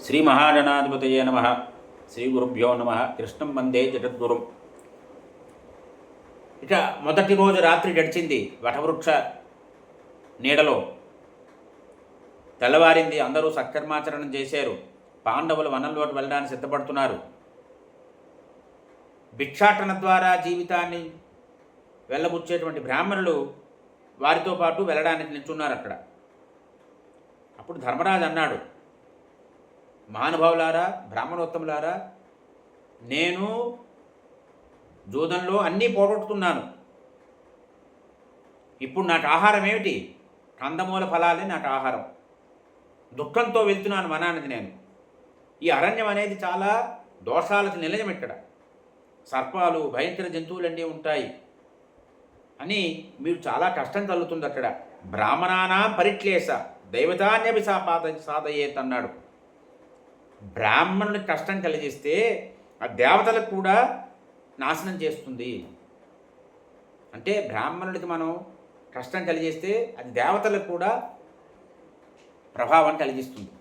శ్రీ మహాగణాధిపతయే నమః. శ్రీ గురుభ్యో నమః. కృష్ణం వందే జగద్గురుం. ఇక మొదటి రోజు రాత్రి గడిచింది వటవృక్ష నీడలో. తెల్లవారింది. అందరూ సత్కర్మాచరణం చేశారు. పాండవులు వనంలోకి వెళ్ళడానికి సిద్ధపడుతున్నారు. భిక్షాటన ద్వారా జీవితాన్ని వెళ్ళబుచ్చేటువంటి బ్రాహ్మణులు వారితో పాటు వెళ్ళడానికి నిల్చున్నారు అక్కడ. అప్పుడు ధర్మరాజు అన్నాడు, మహానుభావులారా, బ్రాహ్మణోత్తములారా, నేను జూదంలో అన్నీ పోగొట్టుకున్నాను. ఇప్పుడు నాకు ఆహారం ఏమిటి? కందమూల ఫలాలే నాకు ఆహారం. దుఃఖంతో వెళ్తున్నాను వనానికి నేను. ఈ అరణ్యం అనేది చాలా దోషాలకు నిలయం. ఇక్కడ సర్పాలు, భయంకర జంతువులన్నీ ఉంటాయి అని మీరు చాలా కష్టం కలుగుతుంది అక్కడ. బ్రాహ్మణానాం పరిక్లేశ దైవతాన్యపి సాధయేత్ అన్నాడు. బ్రాహ్మణుడికి కష్టం కలిగిస్తే ఆ దేవతలకు కూడా నాశనం చేస్తుంది. అంటే బ్రాహ్మణుడికి మనం కష్టం కలిగిస్తే అది దేవతలకు కూడా ప్రభావం కలిగిస్తుంది.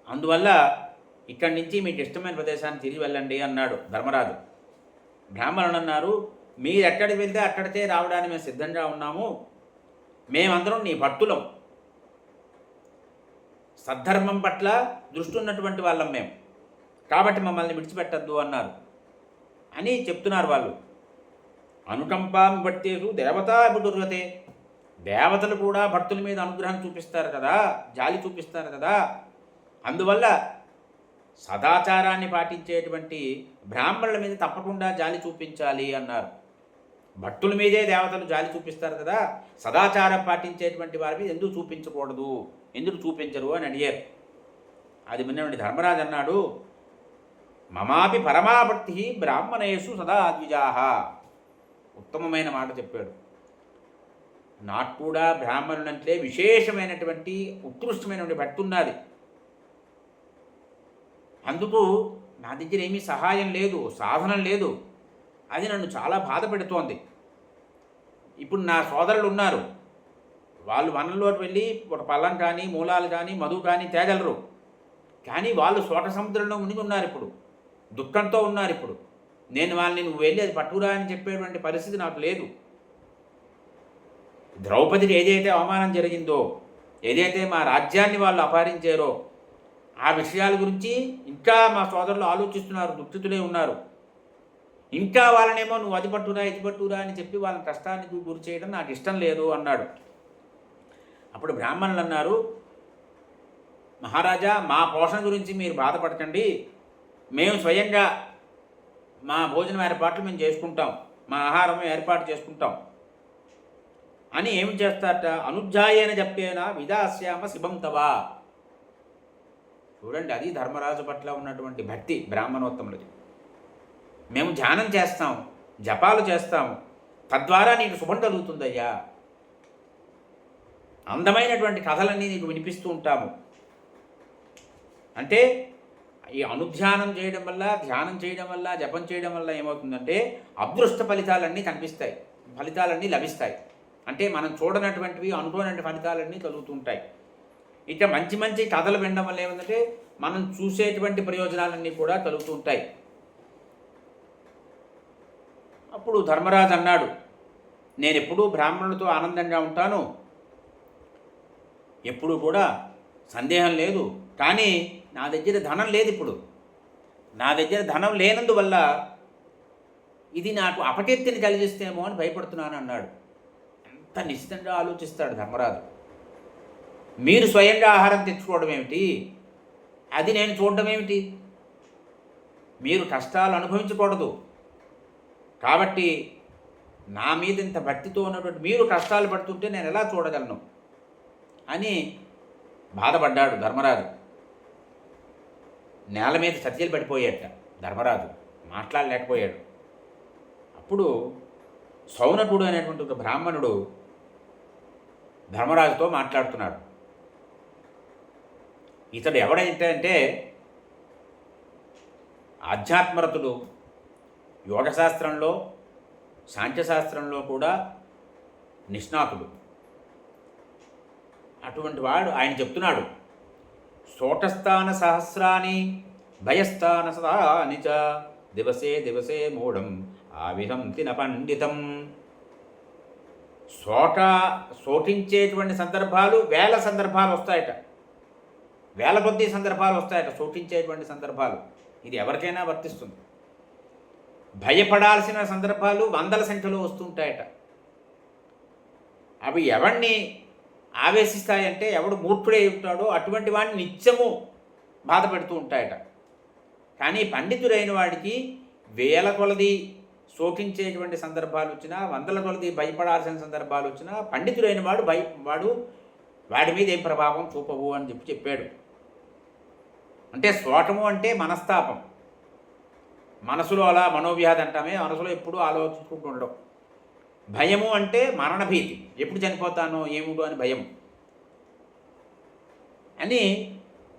అందువల్ల ఇక్కడి నుంచి మీకు ఇష్టమైన ప్రదేశాన్ని తిరిగి వెళ్ళండి అన్నాడు ధర్మరాజు. బ్రాహ్మణులు అన్నారు, మీరు ఎక్కడికి వెళ్తే అక్కడికే రావడానికి మేము సిద్ధంగా ఉన్నాము. మేమందరం నీ భక్తులం, సద్ధర్మం పట్ల దృష్టి ఉన్నటువంటి వాళ్ళం మేము, కాబట్టి మమ్మల్ని విడిచిపెట్టద్దు అన్నారు అని చెప్తున్నారు వాళ్ళు. అనుకంపాం భక్తేషు దేవతా దుర్గతే. దేవతలు కూడా భక్తుల మీద అనుగ్రహం చూపిస్తారు కదా, జాలి చూపిస్తారు కదా. అందువల్ల సదాచారాన్ని పాటించేటువంటి బ్రాహ్మణుల మీద తప్పకుండా జాలి చూపించాలి అన్నారు. భక్తుల మీదే దేవతలు జాలి చూపిస్తారు కదా, సదాచారం పాటించేటువంటి వారి మీద ఎందుకు చూపించకూడదు, ఎందుకు చూపించరు అని అడిగారు. అది విన్నటువంటి ధర్మరాజు అన్నాడు, మమాపి పరమాభక్తి బ్రాహ్మణేషు సదా ద్విజాహ. ఉత్తమమైన మాట చెప్పాడు. నాకు కూడా బ్రాహ్మణులంటే విశేషమైనటువంటి ఉత్కృష్టమైనటువంటి భక్తి ఉన్నది. అందుకు నా దగ్గర ఏమీ సహాయం లేదు, సాధనం లేదు. అది నన్ను చాలా బాధ పెడుతోంది. ఇప్పుడు నా సోదరులు ఉన్నారు, వాళ్ళు వనంలోకి వెళ్ళి ఒక పళ్ళం కానీ, మూలాలు కానీ, మధు కానీ తేగలరు. కానీ వాళ్ళు సోట సముద్రంలో మునిగి ఉన్నారు. ఇప్పుడు దుఃఖంతో ఉన్నారు. ఇప్పుడు నేను వాళ్ళని నువ్వు వెళ్ళి అది పట్టుకురా అని చెప్పేటువంటి పరిస్థితి నాకు లేదు. ద్రౌపదికి ఏదైతే అవమానం జరిగిందో, ఏదైతే మా రాజ్యాన్ని వాళ్ళు అపహరించారో, ఆ విషయాల గురించి ఇంకా మా సోదరులు ఆలోచిస్తున్నారు, దుఃఖితులే ఉన్నారు. ఇంకా వాళ్ళనేమో నువ్వు అది పట్టురా ఇది పట్టురా అని చెప్పి వాళ్ళ కష్టానికి గురి చేయడం నాకు ఇష్టం లేదు అన్నాడు. అప్పుడు బ్రాహ్మణులు అన్నారు, మహారాజా, మా పోషణ గురించి మీరు బాధపడకండి. మేము స్వయంగా మా భోజనం ఏర్పాట్లు మేము చేసుకుంటాం, మా ఆహారం ఏర్పాటు చేసుకుంటాం అని ఏమి చేస్తారట. అనుజ్జాయేన చెప్పేనా విదాస్యామ శివం తవా. చూడండి, అది ధర్మరాజు పట్ల ఉన్నటువంటి భక్తి బ్రాహ్మణోత్తములది. మేము ధ్యానం చేస్తాం, జపాలు చేస్తాం, తద్వారా నీకు శుభం కలుగుతుందయ్యా. అందమైనటువంటి కథలన్నీ నీకు వినిపిస్తూ ఉంటాము. అంటే ఈ అనుధ్యానం చేయడం వల్ల, ధ్యానం చేయడం వల్ల, జపం చేయడం వల్ల ఏమవుతుందంటే అదృష్ట ఫలితాలన్నీ కనిపిస్తాయి, ఫలితాలన్నీ లభిస్తాయి. అంటే మనం చూడనటువంటివి, అనుకోనటువంటి ఫలితాలన్నీ కలుగుతుంటాయి. ఇక మంచి మంచి కథలు వినడం వల్ల ఏమంటే మనం చూసేటువంటి ప్రయోజనాలన్నీ కూడా కలుగుతూ ఉంటాయి. అప్పుడు ధర్మరాజు అన్నాడు, నేను ఎప్పుడూ బ్రాహ్మణులతో ఆనందంగా ఉంటాను, ఎప్పుడూ కూడా సందేహం లేదు. కానీ నా దగ్గర ధనం లేదు. ఇప్పుడు నా దగ్గర ధనం లేనందువల్ల ఇది నాకు అపకీర్తిని కలిగిస్తేమో అని భయపడుతున్నాను అన్నాడు. ఎంత నిశ్చితంగా ఆలోచిస్తాడు ధర్మరాజు. మీరు స్వయంగా ఆహారం తెచ్చుకోవడం ఏమిటి, అది నేను చూడడం ఏమిటి? మీరు కష్టాలు అనుభవించకూడదు. కాబట్టి నా మీద ఇంత భక్తితో ఉన్నటువంటి మీరు కష్టాలు పడుతుంటే నేను ఎలా చూడగలను అని బాధపడ్డాడు ధర్మరాజు. నేల మీద చర్చలు పడిపోయాట ధర్మరాజు, మాట్లాడలేకపోయాడు. అప్పుడు సౌనకుడు అనేటువంటి ఒక బ్రాహ్మణుడు ధర్మరాజుతో మాట్లాడుతున్నాడు. ఇతడు ఎవడైతే ఆధ్యాత్మరతుడు, యోగశాస్త్రంలో, సాంఖ్యశాస్త్రంలో కూడా నిష్ణాతుడు. అటువంటి వాడు ఆయన చెప్తున్నాడు, శోటస్థాన సహస్రాని భయస్థాన సదాని చ దివసే దివసే మూఢం ఆవిహంతి న పండితం. శోటించేటువంటి సందర్భాలు వేల సందర్భాలు వస్తాయట, వేల కొద్ది సందర్భాలు వస్తాయట శోటించేటువంటి సందర్భాలు. ఇది ఎవరికైనా వర్తిస్తుంది. భయపడాల్సిన సందర్భాలు వందల సంఖ్యలో వస్తుంటాయట. అవి ఎవరిని ఆవేశిస్తాయంటే ఎవడు మూర్ఖుడే ఉంటాడో అటువంటి వాడిని నిత్యము బాధ పెడుతూ ఉంటాయట. కానీ పండితుడైన వాడికి వేల కొలది శోకించేటువంటి సందర్భాలు వచ్చినా, వందల కొలది భయపడాల్సిన సందర్భాలు వచ్చినా పండితుడైన వాడు వాడి మీద ఏం ప్రభావం చూపవు అని చెప్పాడు. అంటే శోకము అంటే మనస్తాపం, మనసులో అలా మనోవ్యాధి అంటామే, మనసులో ఎప్పుడూ ఆలోచించుకుంటూ ఉండడం. భయము అంటే మరణభీతి, ఎప్పుడు చనిపోతానో ఏముడు అని భయం. అని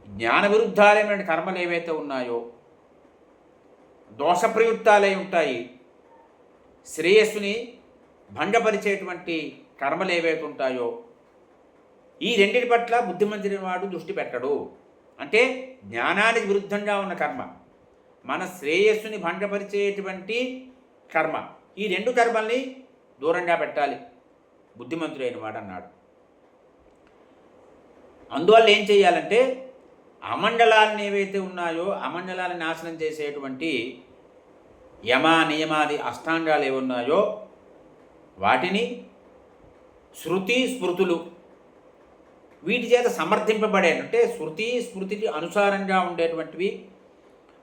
జ్ఞాన విరుద్ధాలైన కర్మలు ఏవైతే ఉన్నాయో, దోషప్రయుక్తాలై ఉంటాయి, శ్రేయస్సుని భంగపరిచేటువంటి కర్మలు ఏవైతే ఉంటాయో, ఈ రెండింటి పట్ల బుద్ధిమంతుడైన వాడు దృష్టి పెట్టడు. అంటే జ్ఞానానికి విరుద్ధంగా ఉన్న కర్మ, మన శ్రేయస్సుని భంగపరిచేటువంటి కర్మ, ఈ రెండు కర్మల్ని దూరంగా పెట్టాలి బుద్ధిమంతుడైన వాడు అన్నాడు. అందువల్ల ఏం చేయాలంటే అమండలాలను ఏవైతే ఉన్నాయో అమండలాలను నాశనం చేసేటువంటి యమ నియమాది అష్టాంగాలు ఏవి ఉన్నాయో వాటిని శృతి స్మృతులు వీటి చేత సమర్థింపబడే, అంటే శృతి స్మృతికి అనుసారంగా ఉండేటువంటివి,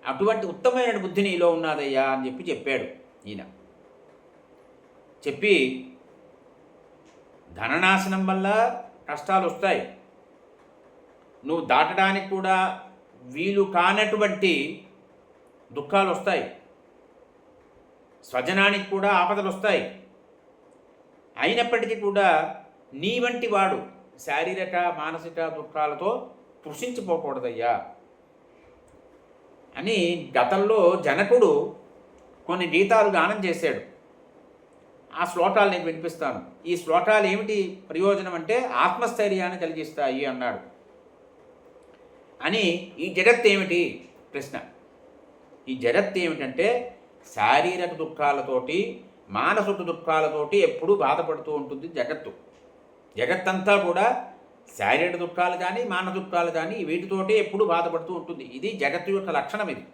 అటువంటి ఉత్తమమైన బుద్ధి నీలో ఉన్నదయ్యా అని చెప్పాడు ఈయన. చెప్పి ధననాశనం వల్ల కష్టాలు వస్తాయి, నువ్వు దాటడానికి కూడా వీలు కానటువంటి దుఃఖాలు వస్తాయి, స్వజనానికి కూడా ఆపదలు వస్తాయి. అయినప్పటికీ కూడా నీ వంటి వాడు శారీరక మానసిక దుఃఖాలతో కృషించిపోకూడదయ్యా అని గతంలో జనకుడు కొన్ని గీతాలు గానం చేశాడు. ఆ శ్లోకాలు నేను వినిపిస్తాను. ఈ శ్లోకాలు ఏమిటి ప్రయోజనం అంటే ఆత్మస్థైర్యాన్ని కలిగిస్తాయి అన్నాడు. అని ఈ జగత్ ఏమిటి ప్రశ్న. ఈ జగత్ ఏమిటంటే శారీరక దుఃఖాలతోటి మానసిక దుఃఖాలతోటి ఎప్పుడూ బాధపడుతూ ఉంటుంది జగత్తు. జగత్తంతా కూడా శారీరక దుఃఖాలు కానీ మానసిక దుఃఖాలు కానీ వీటితోటి ఎప్పుడూ బాధపడుతూ ఉంటుంది. ఇది జగత్తు యొక్క లక్షణం. ఇది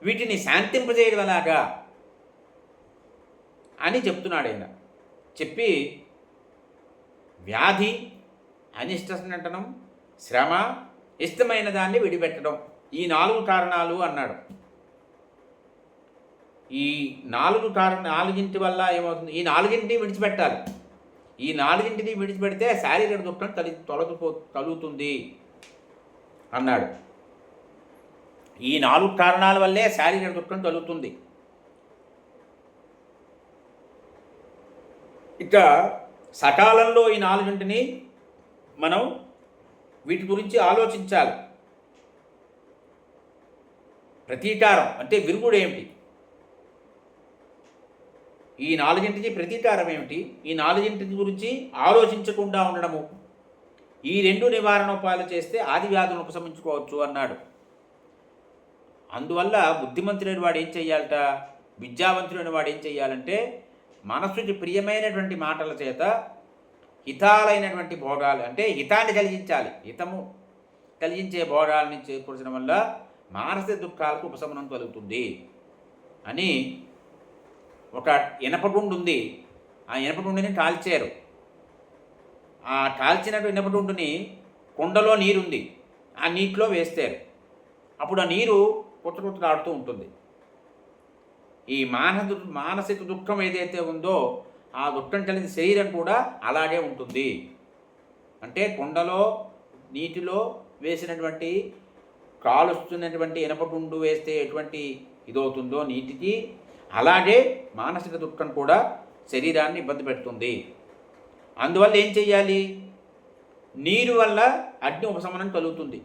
వీటిని శాంతింపజేయడం ఎలాగా అని చెప్తున్నాడు ఆయన. చెప్పి వ్యాధి, అనిష్టనం, శ్రమ, ఇష్టమైన దాన్ని విడిపెట్టడం, ఈ 4 కారణాలు అన్నాడు. ఈ 4 వల్ల ఏమవుతుంది, ఈ 4 విడిచిపెట్టాలి. ఈ 4 విడిచిపెడితే శారీరక దుఃఖం కలుగుతుంది అన్నాడు. ఈ 4 కారణాల వల్లే శారీరక దుఃఖం కలుగుతుంది. ఇక సకాలంలో ఈ 4 మనం వీటి గురించి ఆలోచించాలి. ప్రతీకారం అంటే విరుగుడు ఏమిటి, ఈ 4 ప్రతీకారం ఏమిటి, ఈ 4 గురించి ఆలోచించకుండా ఉండడము, ఈ 2 నివారణోపాయాలు చేస్తే ఆది వ్యాధులను ఉపశమించుకోవచ్చు అన్నాడు. అందువల్ల బుద్ధిమంతుడైన వాడు ఏం చెయ్యాలట, విద్యావంతుడైన వాడు ఏం చెయ్యాలంటే మనసుకి ప్రియమైనటువంటి మాటల చేత హితాలైనటువంటి భోగాలు, అంటే హితాన్ని కలిగించాలి, హితము కలిగించే భోగాలని చేకూర్చడం వల్ల మానసిక దుఃఖాలకు ఉపశమనం కలుగుతుంది అని. ఒక ఇనపగుండు ఉంది, ఆ ఇనపగుండుని కాల్చారు. ఆ కాల్చిన ఇనపగుండుని కుండలో నీరుంది, ఆ నీటిలో వేస్తారు. అప్పుడు ఆ నీరు ఆడుతూ ఉంటుంది. ఈ మానసిక దుఃఖం ఏదైతే ఉందో ఆ దుఃఖం కలిగిన శరీరం కూడా అలాగే ఉంటుంది. అంటే కుండలో నీటిలో వేసినటువంటి కాలుస్తున్నటువంటి ఇనపగుండు వేస్తే ఎటువంటి ఇదవుతుందో నీటికి, అలాగే మానసిక దుఃఖం కూడా శరీరాన్ని ఇబ్బంది పెడుతుంది. అందువల్ల ఏం చెయ్యాలి, నీరు వల్ల అగ్ని ఉపశమనం కలుగుతుంది.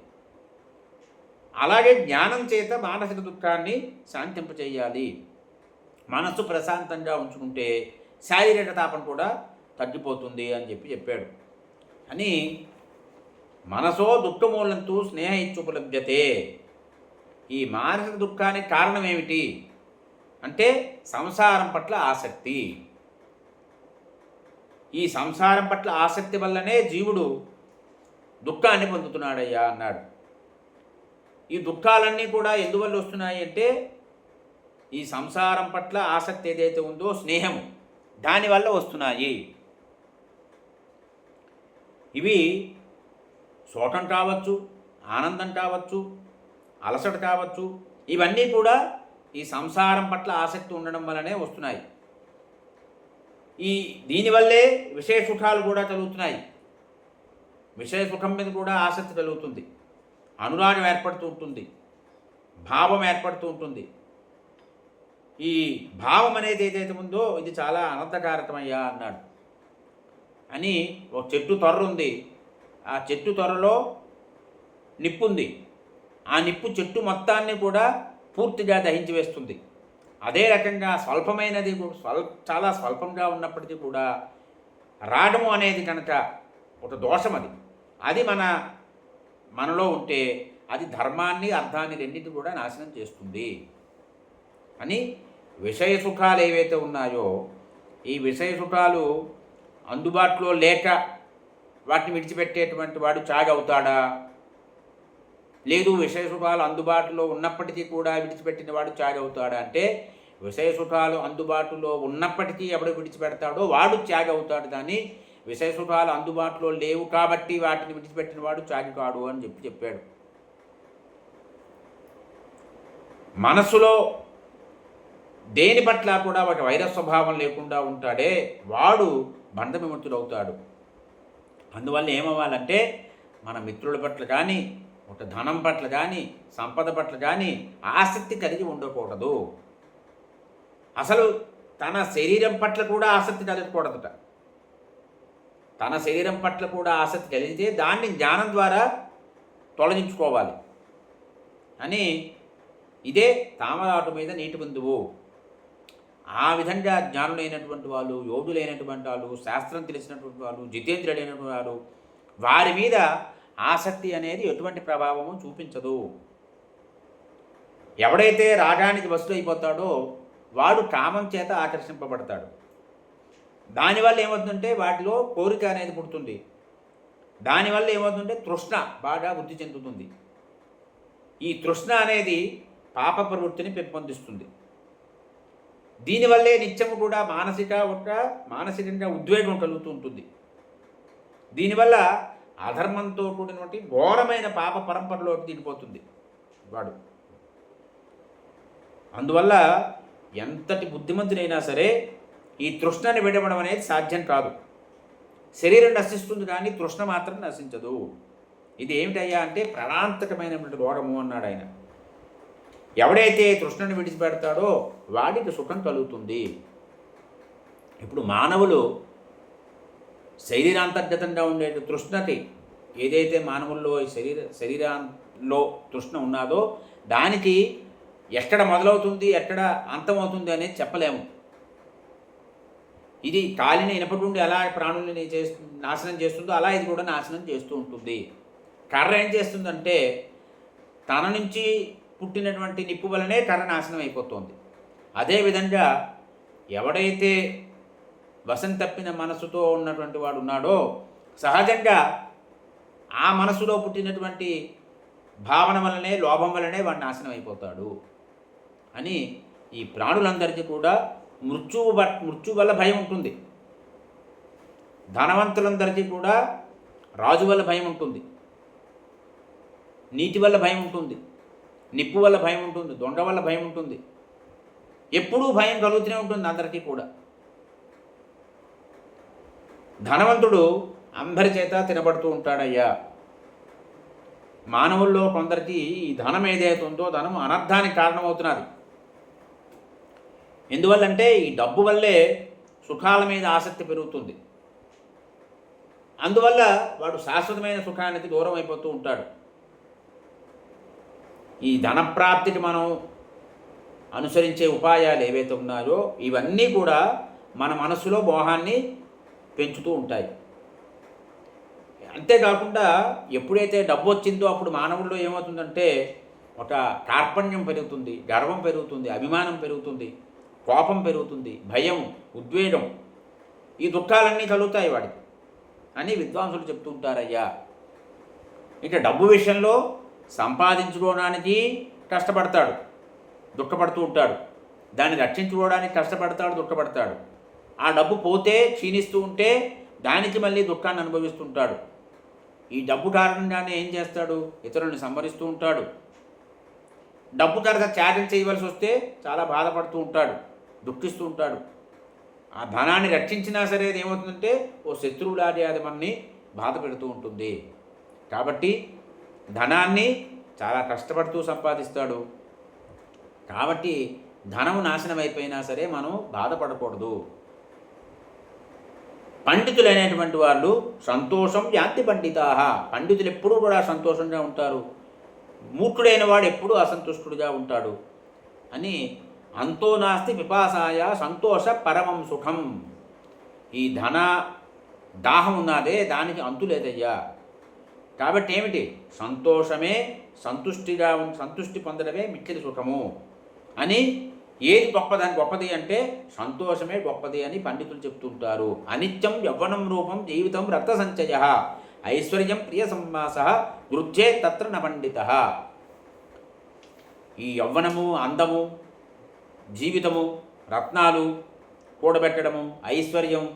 అలాగే జ్ఞానం చేత మానసిక దుఃఖాన్ని శాంతింపచేయాలి. మనస్సు ప్రశాంతంగా ఉంచుకుంటే శారీరక తాపం కూడా తగ్గిపోతుంది అని చెప్పాడు. అని మనసో దుఃఖమూలంతో స్నేహ ఇత్యుపలభ్యతే. ఈ మానసిక దుఃఖానికి కారణం ఏమిటి అంటే సంసారం పట్ల ఆసక్తి. ఈ సంసారం పట్ల ఆసక్తి వల్లనే జీవుడు దుఃఖాన్ని పొందుతున్నాడయ్యా అన్నాడు. ఈ దుఃఖాలన్నీ కూడా ఎందువల్ల వస్తున్నాయి అంటే ఈ సంసారం పట్ల ఆసక్తి ఏదైతే ఉందో స్నేహము, దానివల్ల వస్తున్నాయి. ఇవి శోకం కావచ్చు, ఆనందం కావచ్చు, అలసట కావచ్చు, ఇవన్నీ కూడా ఈ సంసారం పట్ల ఆసక్తి ఉండడం వల్లనే వస్తున్నాయి. దీనివల్లే విషయ సుఖాలు కూడా కలుగుతున్నాయి. విషయ సుఖం మీద కూడా ఆసక్తి కలుగుతుంది, అనురాగం ఏర్పడుతూ ఉంటుంది, భావం ఏర్పడుతూ ఉంటుంది. ఈ భావం అనేది ఏదైతే ఉందో ఇది చాలా అనర్థకారకమయ్యా అన్నాడు. అని ఒక చెట్టు తొర్ర ఉంది, ఆ చెట్టు తొర్రలో నిప్పు ఉంది. ఆ నిప్పు చెట్టు మొత్తాన్ని కూడా పూర్తిగా దహించి వేస్తుంది. అదే రకంగా స్వల్పమైనది చాలా స్వల్పంగా ఉన్నప్పటికీ కూడా రాగము అనేది కనుక ఒక దోషం, అది మనలో ఉంటే అది ధర్మాన్ని అర్థాన్ని రెండింటి కూడా నాశనం చేస్తుంది అని. విషయ సుఖాలు ఏవైతే ఉన్నాయో ఈ విషయ సుఖాలు అందుబాటులో లేక వాటిని విడిచిపెట్టేటువంటి వాడు త్యాగి అవుతాడా? లేదు, విషయ సుఖాలు అందుబాటులో ఉన్నప్పటికీ కూడా విడిచిపెట్టిన వాడు త్యాగి అవుతాడా అంటే విషయ సుఖాలు అందుబాటులో ఉన్నప్పటికీ ఎవడు విడిచిపెడతాడో వాడు త్యాగి అవుతాడు. కానీ విషయ సుఖాలు అందుబాటులో లేవు కాబట్టి వాటిని విడిచిపెట్టిన వాడు త్యాగి కాడు అని చెప్పాడు. మనస్సులో దేని పట్ల కూడా ఒక వైర స్వభావం లేకుండా ఉంటాడే వాడు బంధవిముక్తుడవుతాడు. అందువల్ల ఏమవ్వాలంటే మన మిత్రుల పట్ల కానీ, ఒక ధనం పట్ల కానీ, సంపద పట్ల కానీ ఆసక్తి కలిగి ఉండకూడదు. అసలు తన శరీరం పట్ల కూడా ఆసక్తి కలగకూడదట. తన శరీరం పట్ల కూడా ఆసక్తి కలిగితే దాన్ని జ్ఞానం ద్వారా తొలగించుకోవాలి అని. ఇదే తామరాటు మీద నీటి బిందువు. ఆ విధంగా జ్ఞానులైనటువంటి వాళ్ళు, యోగులైనటువంటి వాళ్ళు, శాస్త్రం తెలిసినటువంటి వాళ్ళు, జితేంద్రులైనటువంటి వారు, వారి మీద ఆసక్తి అనేది ఎటువంటి ప్రభావము చూపించదు. ఎవడైతే రాగానికి వసుడైపోతాడో వాడు కామం చేత ఆకర్షింపబడతాడు. దానివల్ల ఏమవుతుందంటే వాటిలో కోరిక అనేది పుడుతుంది. దానివల్ల ఏమవుతుందంటే తృష్ణ బాగా వృద్ధి చెందుతుంది. ఈ తృష్ణ అనేది పాప ప్రవృత్తిని పెంపొందిస్తుంది. దీనివల్లే నిత్యము కూడా మానసికంగా ఉద్వేగం కలుగుతూ ఉంటుంది. దీనివల్ల అధర్మంతో కూడినటువంటి ఘోరమైన పాప పరంపరలోకి దిగిపోతుంది వాడు. అందువల్ల ఎంతటి బుద్ధిమంతుడైనా సరే ఈ తృష్ణని విడవడం అనేది సాధ్యం కాదు. శరీరం నశిస్తుంది కానీ తృష్ణ మాత్రం నశించదు. ఇది ఏమిటయ్యా అంటే ప్రాణాంతకమైనటువంటి రోగము అన్నాడు ఆయన. ఎవడైతే తృష్ణను విడిచిపెడతాడో వాడికి సుఖం కలుగుతుంది. ఇప్పుడు మానవులు శరీరాంతర్గతంగా ఉండే తృష్ణకి ఏదైతే మానవుల్లో శరీరంలో తృష్ణ ఉన్నదో దానికి ఎక్కడ మొదలవుతుంది, ఎక్కడ అంతమవుతుంది అనేది చెప్పలేము. ఇది కాలిని ఇనపటుండి ఎలా ప్రాణుల్ని నాశనం చేస్తుందో అలా ఇది కూడా నాశనం చేస్తూ ఉంటుంది. కర్ర ఏం చేస్తుందంటే తన నుంచి పుట్టినటువంటి నిప్పు వలనే కర్ర నాశనం అయిపోతుంది. అదేవిధంగా ఎవడైతే వశం తప్పిన మనసుతో ఉన్నటువంటి వాడు ఉన్నాడో సహజంగా ఆ మనసులో పుట్టినటువంటి భావన వలనే, లోభం వలనే వాడు నాశనం అయిపోతాడు అని. ఈ ప్రాణులందరికీ కూడా మృత్యు వల్ల భయం ఉంటుంది. ధనవంతులందరికీ కూడా రాజు వల్ల భయం ఉంటుంది, నీటి వల్ల భయం ఉంటుంది, నిప్పు వల్ల భయం ఉంటుంది, దొంగ వల్ల భయం ఉంటుంది. ఎప్పుడూ భయం కలుగుతూనే ఉంటుంది అందరికీ కూడా. ధనవంతుడు అందరి చేత తినబడుతూ ఉంటాడయ్యా. మానవుల్లో కొందరికి ఈ ధనం ఏదైతే ఉందో ధనం అనర్థానికి కారణమవుతున్నది. ఎందువల్లంటే ఈ డబ్బు వల్లే సుఖాల మీద ఆసక్తి పెరుగుతుంది. అందువల్ల వాడు శాశ్వతమైన సుఖానికి దూరం అయిపోతూ ఉంటాడు. ఈ ధనప్రాప్తికి మనం అనుసరించే ఉపాయాలు ఏవైతే ఉన్నాయో ఇవన్నీ కూడా మన మనసులో మోహాన్ని పెంచుతూ ఉంటాయి. అంతేకాకుండా ఎప్పుడైతే డబ్బు వచ్చిందో అప్పుడు మానవుల్లో ఏమవుతుందంటే ఒక కార్పణ్యం పెరుగుతుంది, గర్వం పెరుగుతుంది, అభిమానం పెరుగుతుంది, కోపం పెరుగుతుంది, భయం, ఉద్వేగం, ఈ దుఃఖాలన్నీ కలుగుతాయి వాడికి అని విద్వాంసులు చెప్తూ ఉంటారయ్యా. ఇక డబ్బు విషయంలో సంపాదించుకోవడానికి కష్టపడతాడు, దుఃఖపడుతూ ఉంటాడు. దాన్ని రక్షించుకోవడానికి కష్టపడతాడు, దుఃఖపడతాడు. ఆ డబ్బు పోతే క్షీణిస్తూ ఉంటే దానికి మళ్ళీ దుఃఖాన్ని అనుభవిస్తుంటాడు. ఈ డబ్బు కారణంగానే ఏం చేస్తాడు? ఇతరులను సంహరిస్తూ ఉంటాడు. డబ్బు తర్వాత త్యాగం చేయవలసి వస్తే చాలా బాధపడుతూ ఉంటాడు, దుఃఖిస్తూ ఉంటాడు. ఆ ధనాన్ని రక్షించినా సరే ఏమవుతుందంటే ఓ శత్రువులాగే అది మనని బాధ పెడుతూ ఉంటుంది. కాబట్టి ధనాన్ని చాలా కష్టపడుతూ సంపాదిస్తాడు. కాబట్టి ధనం నాశనం అయిపోయినా సరే మనం బాధపడకూడదు. పండితులైనటువంటి వాళ్ళు సంతోషం యాంతి పండితాహ, పండితులు ఎప్పుడూ కూడా సంతోషంగా ఉంటారు. మూర్ఖుడైన వాడు ఎప్పుడూ అసంతుష్టుడిగా ఉంటాడు అని. అంతో నాస్తి పిపాసాయ సంతోష పరమం సుఖం. ఈ ధన దాహం ఉన్నదే దానికి అంతు లేదయ్యా. కాబట్టి ఏమిటి? సంతోషమే సంతృష్టి పొందడమే మిక్కిలి సుఖము అని. ఏది గొప్పది అంటే సంతోషమే గొప్పది అని పండితులు చెప్తుంటారు. అనిత్యం యవ్వనం రూపం జీవితం రక్త సంచయ ఐశ్వర్యం ప్రియ సంవాస వృద్ధే తత్ర న పండిత. ఈ యవ్వనము, అందము, జీవితము, రత్నాలు కూడబెట్టడము, ఐశ్వర్యం,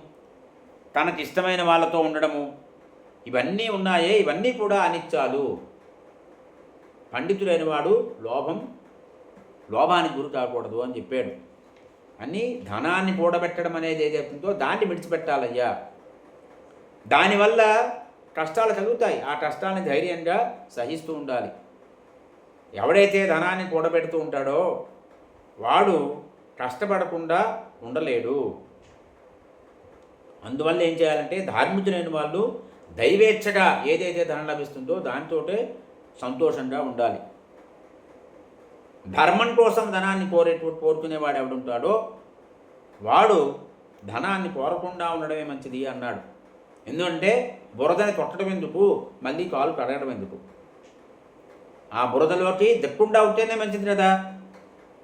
తనకిష్టమైన వాళ్ళతో ఉండడము, ఇవన్నీ ఉన్నాయే, ఇవన్నీ కూడా అనిత్యాలు. పండితుడైన వాడు లోభానికి గురి కాకూడదు అని చెప్పాడు. అని ధనాన్ని కూడబెట్టడం అనేది ఏదైతుందో దాన్ని విడిచిపెట్టాలయ్యా. దానివల్ల కష్టాలు కలుగుతాయి. ఆ కష్టాన్ని ధైర్యంగా సహిస్తూ ఉండాలి. ఎవడైతే ధనాన్ని కూడబెడుతూ ఉంటాడో వాడు కష్టపడకుండా ఉండలేడు. అందువల్ల ఏం చేయాలంటే ధార్మికులైన వాళ్ళు దైవేచ్ఛగా ఏదైతే ధనం లభిస్తుందో దానితోటే సంతోషంగా ఉండాలి. ధర్మం కోసం ధనాన్ని కోరుకునేవాడు ఎవడుంటాడో వాడు ధనాన్ని కోరకుండా ఉండడమే మంచిది అన్నాడు. ఎందుకంటే బురదని కొట్టడం ఎందుకు, మళ్ళీ కాలు కడగడం ఎందుకు? ఆ బురదలోకి దిక్కుండా ఉంటేనే మంచిది కదా.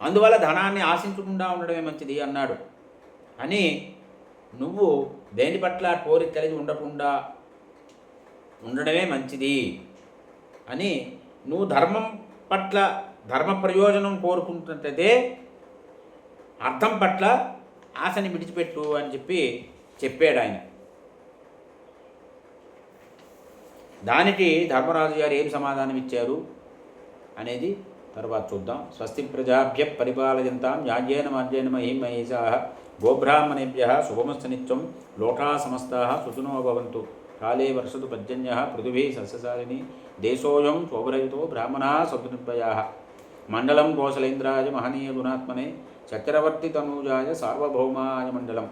అందువల్ల ధనాన్ని ఆశించకుండా ఉండడమే మంచిది అన్నాడు. అని నువ్వు దేని పట్ల కోరిక కలిగి ఉండకుండా ఉండడమే మంచిది అని, నువ్వు ధర్మం పట్ల ధర్మ ప్రయోజనం కోరుకుంటుంటే అర్థం పట్ల ఆశని విడిచిపెట్టు అని చెప్పాడు ఆయన. దానికి ధర్మరాజు గారు ఏం సమాధానం ఇచ్చారు అనేది తర్వాత చూద్దాం. స్వస్తి ప్రజాభ్య పరిపాలయంతాం న్యాయేన మార్గేణ మహీం మహేశాః గోబ్రాహ్మణేభ్యః శుభమస్తు నిత్యం లోకా సమస్తాః సుఖినో భవంతు. కాలే వర్షతు పర్జన్యః పృథివీ సస్యశాలినీ దేశోऽयं శోభరహితో బ్రాహ్మణాः సంతు నిర్భయాः. మండలం కోసలేంద్రాయ మహనీయ గుణాత్మనే చక్రవర్తి తనూజాయ సార్వభౌమాయ మండలం.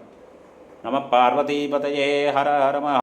నమః పార్వతీపతయే హర హర